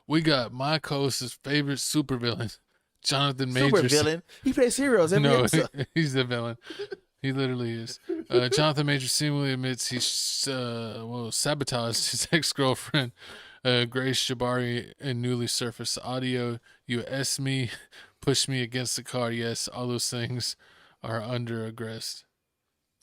We got my co-host's favorite supervillain, Jonathan Super Majors. villain. He plays heroes every episode. He's the villain. He literally is. Jonathan Majors seemingly admits he sabotaged his ex-girlfriend, Grace Jabari, in newly surfaced audio. You S me, push me against the car. Yes, all those things are under arrest.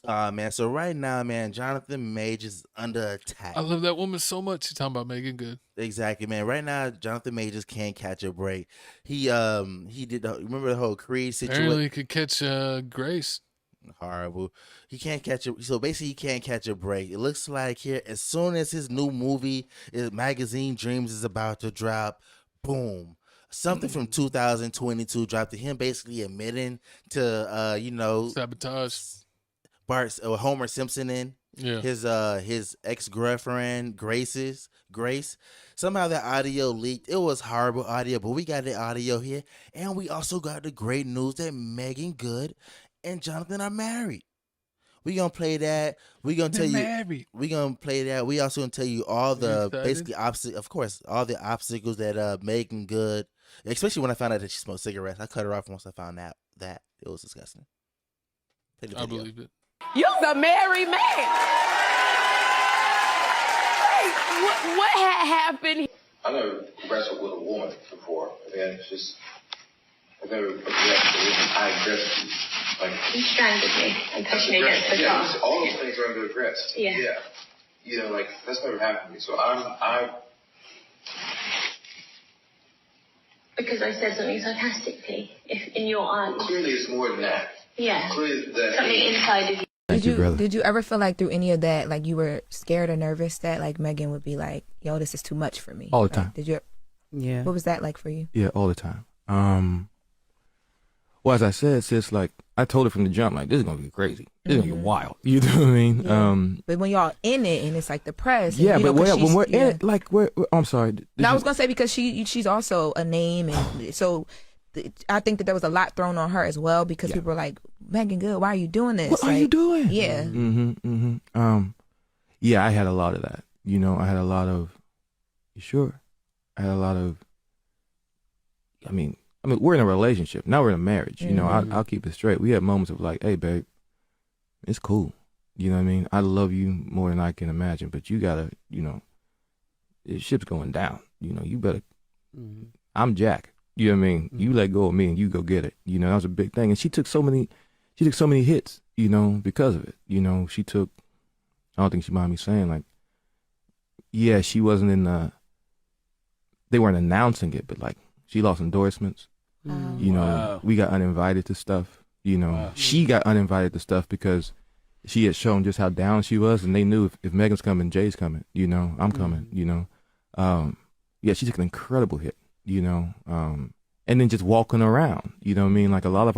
Man. So right now, man, Jonathan Majors is under attack. I love that woman so much. You're talking about Meagan Good. Exactly, man. Right now, Jonathan Majors can't catch a break. He did remember the whole Creed situation. Apparently, he could catch Grace. Horrible. He can't catch it. So basically, he can't catch a break. It looks like here, as soon as his new movie, Magazine Dreams, is about to drop, boom. Something from 2022 dropped to him basically admitting to Sabotage Bart or Homer Simpson in his ex-girlfriend Grace. Somehow that audio leaked. It was horrible audio, but we got the audio here, and we also got the great news that Meagan Good and Jonathan are married. We gonna play that. We gonna tell you. We gonna play that. We also gonna tell you all the basically obstacles. Of course, all the obstacles that Meagan Good. Especially when I found out that she smoked cigarettes, I cut her off once I found out that it was disgusting. I believe it. You're a married man. Hey, what had happened? I never wrestled with a woman before. Again, it's just I've never aggressed. Like he strangled me and pushed me against the car. All those things are under aggressed. Yeah. You know, like that's never happened to me. So I'm because I said something sarcastically. If in your eyes. Clearly, it's more than that. Yeah. Clearly, that something inside of you. Did you ever feel like through any of that, like you were scared or nervous that like Meagan would be like, "Yo, this is too much for me"? All the time. Did you? Yeah. What was that like for you? Yeah, all the time. Well, as I said, sis, like I told her from the jump, like this is gonna be crazy. This is gonna be wild. You know what I mean? Yeah. But when y'all in it and it's like the press. Yeah, and, but when we're in it, like I'm sorry. No, I was gonna say because she's also a name, and so I think that there was a lot thrown on her as well because people were like, Meagan Good, why are you doing this? What are you doing? Yeah. Yeah, I had a lot of that. You know, I had a lot of. You sure? I had a lot of. I mean, we're in a relationship. Now we're in a marriage. You know, I'll keep it straight. We had moments of like, hey, babe, it's cool. You know what I mean? I love you more than I can imagine, but you gotta, you know, the ship's going down. You know, you better. I'm Jack. You know what I mean? You let go of me and you go get it. You know, that was a big thing. And she took so many hits, you know, because of it. You know, she took, I don't think she mind me saying, like, yeah, she wasn't in they weren't announcing it, but like, she lost endorsements. You know, we got uninvited to stuff. You know, she got uninvited to stuff because she had shown just how down she was, and they knew if Megan's coming, Jay's coming. You know, I'm coming. You know, yeah, she took an incredible hit. You know, and then just walking around. You know what I mean? Like a lot of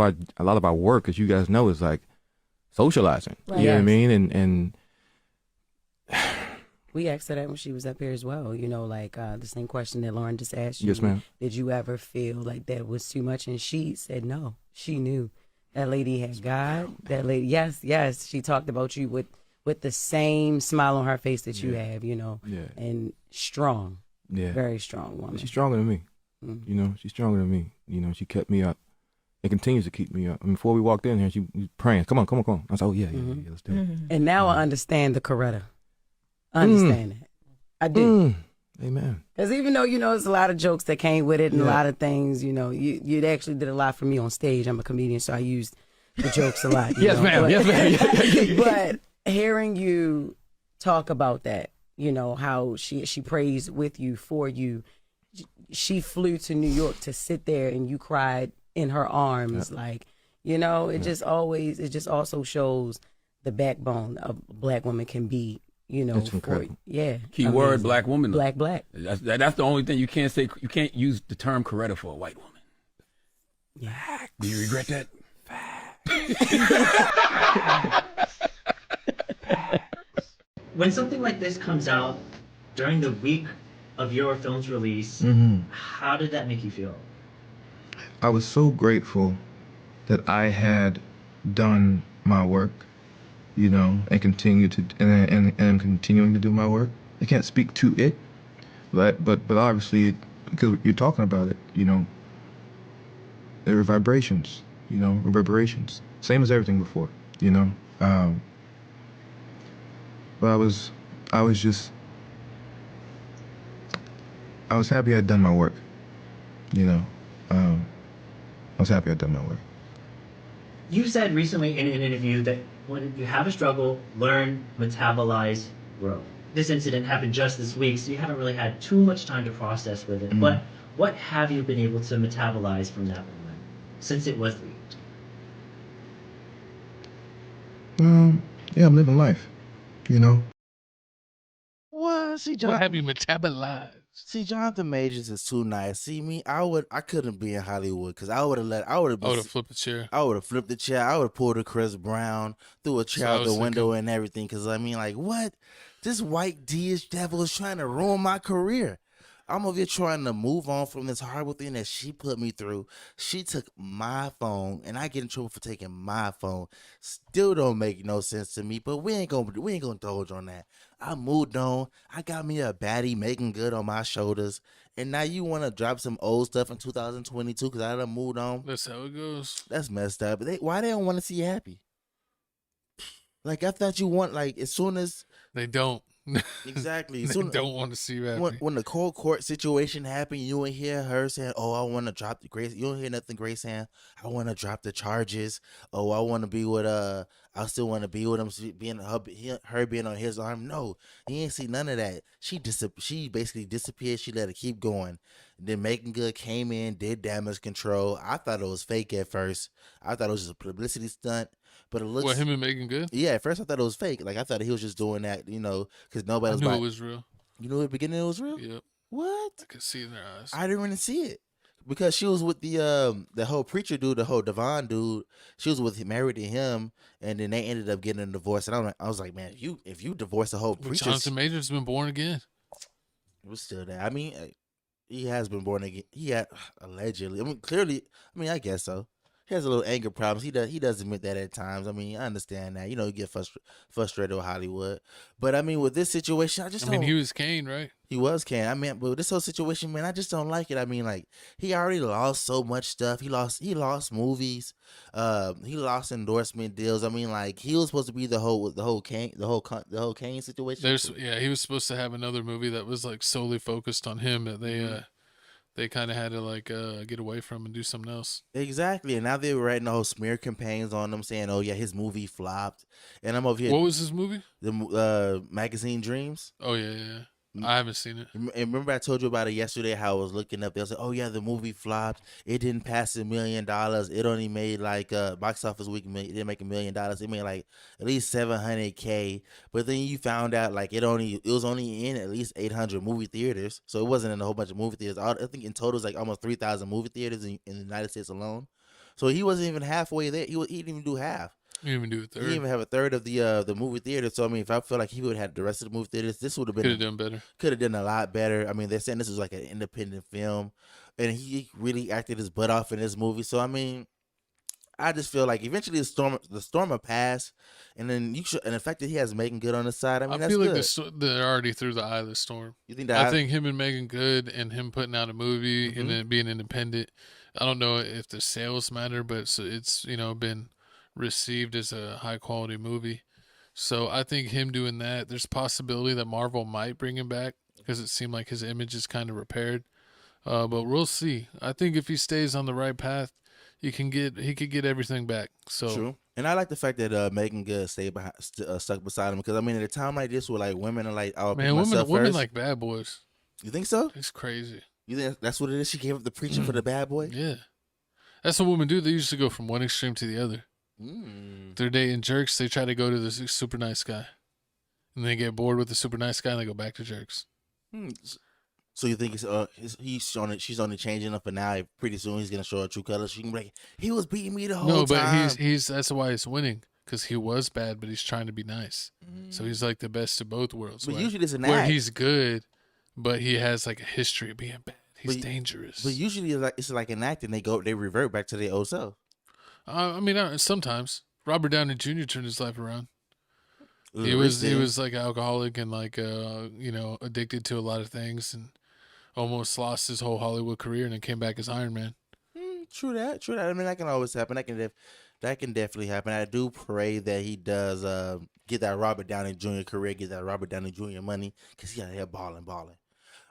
our work, as you guys know, is like socializing. Right. You know what I mean? And we asked her that when she was up here as well. You know, like the same question that Lauren just asked you. Yes, ma'am. Did you ever feel like that was too much? And she said no. She knew that lady had God. That lady, yes. She talked about you with the same smile on her face that you have. You know, and strong. Yeah, very strong woman. She's stronger than me. You know, she's stronger than me. You know, she kept me up. It continues to keep me up. I mean, before we walked in here, she was praying, come on. I was like, oh, yeah, let's do it. And now I understand the Coretta. I understand that. I do. Amen. Because even though, you know, there's a lot of jokes that came with it and a lot of things, you know, you actually did a lot for me on stage. I'm a comedian, so I used the jokes a lot. Yes, ma'am. But hearing you talk about that, you know, how she prays with you, for you. She flew to New York to sit there and you cried in her arms. Like, you know, it just also shows the backbone a black woman can be, you know. That's incredible. Key word, black woman. Black. That's the only thing you can't say. You can't use the term Coretta for a white woman. Yeah. Do you regret that? When something like this comes out during the week of your film's release, how did that make you feel? I was so grateful that I had done my work, you know, and I'm continuing to do my work. I can't speak to it, but obviously because you're talking about it, you know, there are vibrations, you know, reverberations, same as everything before, you know. But I was happy I'd done my work, you know. I was happy I'd done my work. You said recently in an interview that when you have a struggle, learn, metabolize, grow. This incident happened just this week, so you haven't really had too much time to process with it. But what have you been able to metabolize from that moment since it was leaked? Yeah, I'm living life, you know. What? See, What have you metabolized? See, Jonathan Majors is too nice. See me, I couldn't be in Hollywood because I would have flipped the chair. I would have flipped the chair. I would have pulled a Chris Brown, threw a chair out the window and everything. Because I mean, like, what? This white D-ish devil is trying to ruin my career. I'm over here trying to move on from this horrible thing that she put me through. She took my phone, and I get in trouble for taking my phone. Still don't make no sense to me, but we ain't gonna indulge on that. I moved on. I got me a baddie Meagan Good on my shoulders, and now you want to drop some old stuff in 2022 because I done moved on. That's how it goes. That's messed up. Why they don't want to see you happy? Like I thought you want as soon as they don't. Exactly. They don't want to see you happy. When the cold court situation happened, you wouldn't hear her saying, "Oh, I want to drop the Grace." You don't hear nothing Grace saying, "I want to drop the charges." Oh, I want to be with I still want to be with him, being her being on his arm. No, he ain't see none of that. She basically disappeared. She let it keep going. Then Meagan Good came in, did damage control. I thought it was fake at first. I thought it was just a publicity stunt. But it looks. What, him and Meagan Good? Yeah, at first I thought it was fake. Like I thought he was just doing that, because nobody was. I knew it was real. You knew at the beginning it was real. Yep. What? I could see in their eyes. I didn't really see it because she was with the whole preacher dude, the whole Devon dude. She was married to him, and then they ended up getting a divorce. And I was like, man, if you divorce the whole preacher, Jonathan Majors been born again. It was still that. I mean, he has been born again. He had allegedly. I mean, clearly. I mean, I guess so. He has a little anger problems. He does admit that at times. I mean, I understand that. You get frustrated with Hollywood. But I mean, with this situation, I mean, he was Kane, right? He was Kane. I mean, but with this whole situation, man, I just don't like it. I mean, like, he already lost so much stuff. He lost movies. He lost endorsement deals. I mean, like, he was supposed to be the whole Kane situation. He was supposed to have another movie that was like solely focused on him that they kind of had to get away from and do something else. Exactly. And now they were writing the whole smear campaigns on him saying, oh, yeah, his movie flopped. And I'm over here. What was his movie? The Magazine Dreams. Oh, yeah. I haven't seen it. And remember I told you about it yesterday, how I was looking up. They was like, oh, yeah, the movie flopped. It didn't pass $1 million. It only made box office week. It didn't make $1 million. It made at least $700K. But then you found out it was only in at least 800 movie theaters. So it wasn't in a whole bunch of movie theaters. I think in total it's almost 3,000 movie theaters in the United States alone. So he wasn't even halfway there. He didn't even do half. He didn't even do a third. He didn't even have a third of the movie theater. So I mean, if I feel like he would have had the rest of the movie theaters, this would have been could have done better. Could have done a lot better. I mean, they're saying this is like an independent film, and he really acted his butt off in this movie. So I mean, I just feel like eventually the storm will pass, and then and the fact that he has Meagan Good on the side, I mean, that's good. Like they're already through the eye of the storm. You think I think him and Meagan Good and him putting out a movie and then being independent. I don't know if the sales matter, but it's been received as a high quality movie. So I think him doing that, there's a possibility that Marvel might bring him back because it seemed like his image is kind of repaired. But we'll see. I think if he stays on the right path, he could get everything back. So true. And I like the fact that Meagan Good stayed stuck beside him, because I mean, at a time like this where women are like, "Oh, man, women like bad boys." You think so? It's crazy. You think that's what it is? She gave up the preaching for the bad boy? Yeah, that's what women do. They usually go from one extreme to the other. They're dating jerks. They try to go to the super nice guy, and they get bored with the super nice guy, and they go back to jerks. So you think she's only changing up, and now pretty soon he's gonna show her true colors? She can be like, he was beating me the whole time. No, but that's why he's winning, because he was bad, but he's trying to be nice. So he's like the best of both worlds. But usually it's an where act. He's good, but he has like a history of being bad. He's dangerous. But usually it's like an act, and they revert back to their old self. I mean, sometimes Robert Downey Jr. turned his life around. He was like alcoholic and addicted to a lot of things, and almost lost his whole Hollywood career and then came back as Iron Man. True that. I mean, that can always happen. That can definitely happen. I do pray that he does get that Robert Downey Jr. career, get that Robert Downey Jr. money, because he out here balling.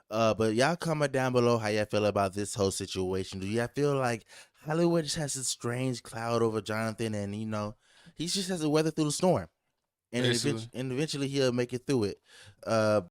But y'all comment down below how y'all feel about this whole situation. Do y'all feel like Hollywood just has this strange cloud over Jonathan, and he just has to weather through the storm, and eventually he'll make it through it.